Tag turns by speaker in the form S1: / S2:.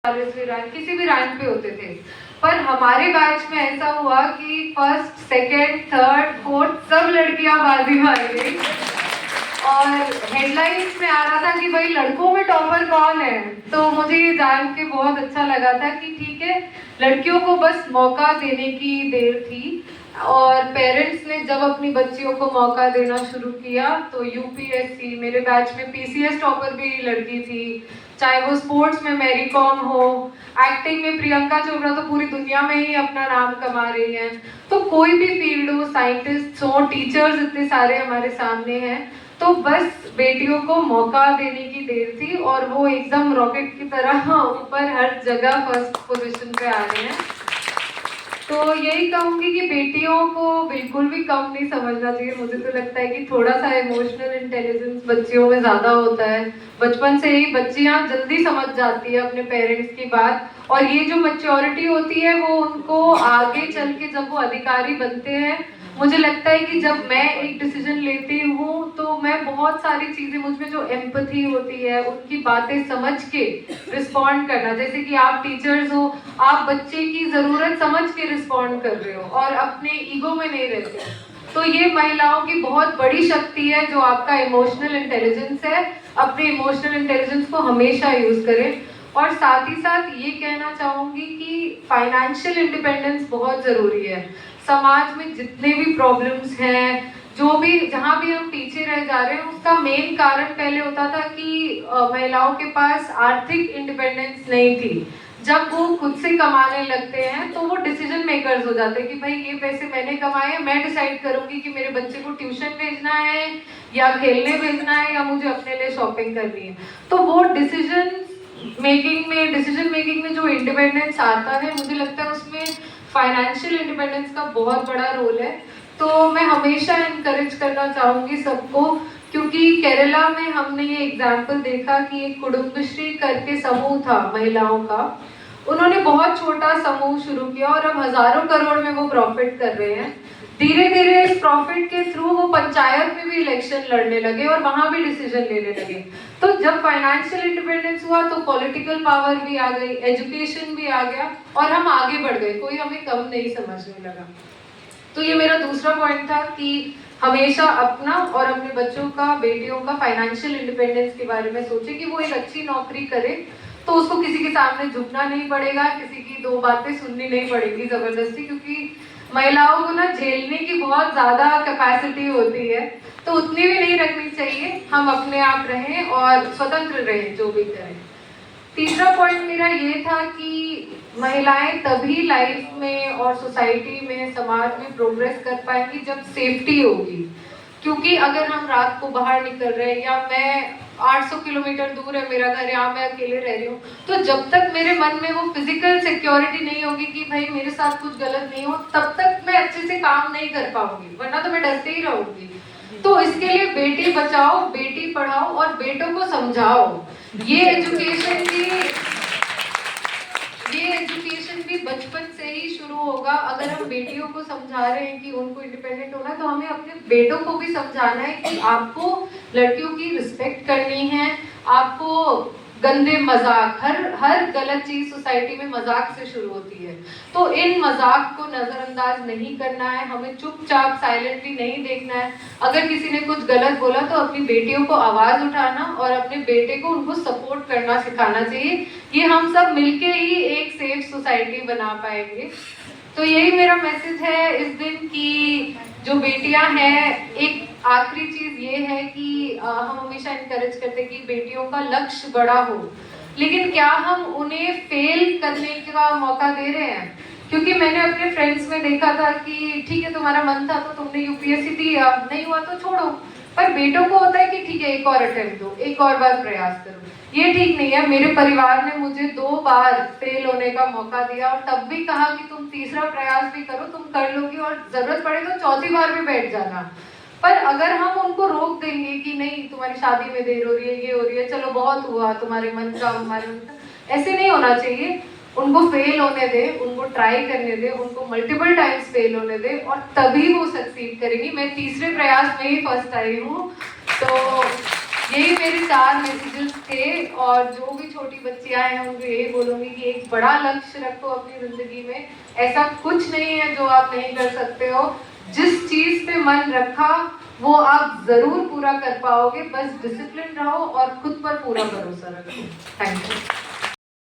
S1: 40वीं rank, किसी भी rank पे होते थे। पर हमारे बैच में ऐसा हुआ कि फर्स्ट, सेकंड, थर्ड, फोर्थ सब लड़कियां बाजी मार गई और हेडलाइंस में आ रहा था कि भाई लड़कों में टॉपर कौन है। तो मुझे ये जान के बहुत अच्छा लगा था कि ठीक है, लड़कियों को बस मौका देने की देर थी। और पेरेंट्स ने जब अपनी बच्चियों को मौका देना शुरू किया तो यूपीएससी, मेरे बैच में पीसीएस टॉपर भी लड़की थी, चाहे वो स्पोर्ट्स में मैरी कॉम हो, एक्टिंग में प्रियंका चोपड़ा तो पूरी दुनिया में ही अपना नाम कमा रही हैं। तो कोई भी फील्ड हो, साइंटिस्ट हो, टीचर्स इतने सारे हमारे सामने हैं। तो बस बेटियों को मौका देने की देर थी और वो एकदम रॉकेट की तरह ऊपर हर जगह फर्स्ट पोजीशन पे आ रहे हैं। तो यही कहूंगी कि बेटियों को बिल्कुल भी कम नहीं समझना चाहिए। मुझे तो लगता है कि थोड़ा सा इमोशनल इंटेलिजेंस बच्चियों में ज्यादा होता है। बचपन से ही बच्चियां जल्दी समझ जाती है अपने पेरेंट्स की बात, और ये जो मैच्योरिटी होती है वो उनको आगे चल के जब वो अधिकारी बनते हैं, मुझे लगता है कि जब मैं एक डिसीजन लेती हूँ तो मैं बहुत सारी चीजें, मुझमें जो एम्पैथी होती है, उनकी बातें समझ के रिस्पॉन्ड करना, जैसे कि आप टीचर्स हो, आप बच्चे की जरूरत समझ के रिस्पॉन्ड कर रहे हो और अपने ईगो में नहीं रहते हो। तो ये महिलाओं की बहुत बड़ी शक्ति है जो आपका इमोशनल इंटेलिजेंस है। अपने इमोशनल इंटेलिजेंस को हमेशा यूज करें। और साथ ही साथ ये कहना चाहूंगी कि फाइनेंशियल इंडिपेंडेंस बहुत जरूरी है। समाज में जितने भी प्रॉब्लम्स हैं, जो भी जहाँ भी हम पीछे रह जा रहे हैं, उसका मेन कारण पहले होता था कि महिलाओं के पास आर्थिक इंडिपेंडेंस नहीं थी। जब वो खुद से कमाने लगते हैं तो वो डिसीजन मेकर्स हो जाते हैं कि भाई ये पैसे मैंने कमाए हैं, मैं डिसाइड करूंगी कि मेरे बच्चे को ट्यूशन भेजना है या खेलने भेजना है या मुझे अपने लिए शॉपिंग करनी है। तो वो डिसीजन मेकिंग में जो इंडिपेंडेंस आता है, मुझे लगता है उसमें फाइनेंशियल इंडिपेंडेंस का बहुत बड़ा रोल है। तो मैं हमेशा इनकरेज करना चाहूंगी सबको, क्योंकि केरला में हमने ये एग्जाम्पल देखा कि एक कुटुंबश्री करके समूह था महिलाओं का। उन्होंने बहुत छोटा समूह शुरू किया और अब हजारों करोड़ में वो प्रॉफिट कर रहे हैं। धीरे धीरे इस प्रॉफिट के थ्रू वो पंचायत में भी इलेक्शन लड़ने लगे और वहां भी डिसीजन लेने लगे। तो जब फाइनेंशियल इंडिपेंडेंस हुआ तो पॉलिटिकल पावर भी आ गई, एजुकेशन भी आ गया और हम आगे बढ़ गए, कोई हमें कम नहीं समझने लगा। तो ये मेरा दूसरा पॉइंट था कि हमेशा अपना और अपने बच्चों का, बेटियों का फाइनेंशियल इंडिपेंडेंस के बारे में सोचे कि वो एक अच्छी नौकरी करे तो उसको किसी के सामने झुकना नहीं पड़ेगा, किसी की दो बातें सुननी नहीं पड़ेगी जबरदस्ती, क्योंकि महिलाओं को ना झेलने की बहुत ज्यादा कैपेसिटी होती है, तो उतनी भी नहीं रखनी चाहिए। हम अपने आप रहें और स्वतंत्र रहें जो भी करें। तीसरा पॉइंट मेरा ये था कि महिलाएं तभी लाइफ में और सोसाइटी में, समाज में प्रोग्रेस कर पाएंगी जब सेफ्टी होगी। क्योंकि अगर हम रात को बाहर निकल रहे हैं, या मैं 800 किलोमीटर दूर है मेरा घर, यहाँ मैं अकेले रह रही हूँ, तो जब तक मेरे मन में वो फिजिकल सिक्योरिटी नहीं होगी कि भाई मेरे साथ कुछ गलत नहीं हो, तब तक मैं अच्छे से काम नहीं कर पाऊंगी, वरना तो मैं डरते ही रहूंगी। तो इसके लिए बेटी बचाओ, बेटी पढ़ाओ और बेटों को समझाओ। ये एजुकेशन भी बचपन से ही शुरू होगा। अगर हम बेटियों को समझा रहे हैं कि उनको इंडिपेंडेंट होना, तो हमें अपने बेटों को भी समझाना है कि आपको लड़कियों की रिस्पेक्ट करनी है। आपको गंदे मजाक, हर गलत चीज सोसाइटी में मजाक से शुरू होती है, तो इन मजाक को नजरअंदाज नहीं करना है। हमें चुपचाप साइलेंटली नहीं देखना है। अगर किसी ने कुछ गलत बोला तो अपनी बेटियों को आवाज उठाना और अपने बेटे को उनको सपोर्ट करना सिखाना चाहिए। ये हम सब मिलके ही एक सेफ सोसाइटी बना पाएंगे। तो यही मेरा मैसेज है इस दिन कि जो बेटियां हैं, एक आखिरी चीज ये है कि हम हमेशा इनकरेज करते हैं कि बेटियों का लक्ष्य बड़ा हो, लेकिन क्या हम उन्हें फेल करने का मौका दे रहे हैं? क्योंकि मैंने अपने फ्रेंड्स में देखा था कि ठीक है तुम्हारा मन था तो तुमने यूपीएससी दी, अब नहीं हुआ तो छोड़ो। पर बेटों को होता है कि ठीक है एक और अटेम्प्ट दो, एक और बार प्रयास करो। ये ठीक नहीं है। मेरे परिवार ने मुझे 2 बार फेल होने का मौका दिया और तब भी कहा कि तुम तीसरा प्रयास भी करो, तुम कर लोगी और जरूरत पड़े तो चौथी बार भी बैठ जाना। पर अगर हम उनको रोक देंगे कि नहीं तुम्हारी शादी में देर हो रही है, ये हो रही है, चलो बहुत हुआ तुम्हारे मन का, हमारे मन का, ऐसे नहीं होना चाहिए। उनको फेल होने दे, उनको ट्राई करने दे, उनको मल्टीपल टाइम्स फेल होने दे और तभी वो सक्सीड करेंगी। मैं तीसरे प्रयास में ही फर्स्ट आई हूँ। तो यही मेरे 4 मैसेजेस थे। और जो भी छोटी बच्चियां हैं उनको यही बोलूंगी कि एक बड़ा लक्ष्य रखो अपनी जिंदगी में। ऐसा कुछ नहीं है जो आप नहीं कर सकते हो। जिस चीज पे मन रखा वो आप जरूर पूरा कर पाओगे। बस डिसिप्लिन रहो और खुद पर पूरा भरोसा रखो। Thank you.